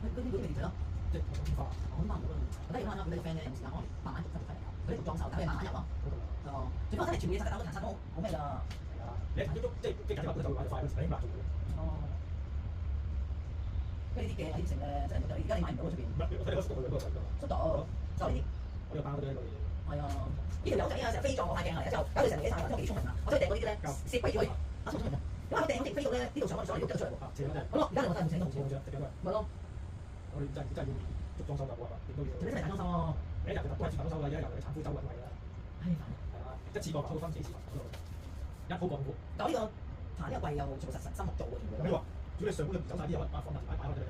嗰啲咪電咯，即係我化，我諗翻唔到啦。我覺得要啱啱你個 friend 咧，有時間可能慢慢做翻嚟㗎。嗰啲做裝修，等佢慢慢入咯。哦，最緊要真係全部嘢實實打到殘殺都好咩㗎？係啊，你一彈喐即係緊接就會快快，你難做嘅。哦。跟住呢啲嘅點成咧，真係冇得。而家你買唔到喺出邊。唔係，我睇你個速度去嗰個位㗎嘛。速度，就呢啲。我有單嗰啲喺度。係啊，呢條友仔啊，成日飛撞我塊鏡嚟，之後搞到成日嘢曬，真係幾聰明啊！我所以訂嗰啲咧，攝鬼住佢，啊聰唔聰明啊？因為我訂嗰啲飛到咧，呢度上嚟喐得出嚟喎。啊，斜嗰隻。好咯，而家你我真係唔請到，斜嗰隻，直緊佢。咪咯。我哋真係要捉裝修就冇辦法，點都要。做咩真係大裝修喎？你一日就都係自動裝修㗎，而家由你產夫周圍㗎。唉煩啊！係啊，一次過收分幾次嗰度，一鋪過五鋪。但係呢個爬呢個櫃又做實心木做喎，全部。咁你話，如果你上半就走曬啲有一把放埋擺開佢哋。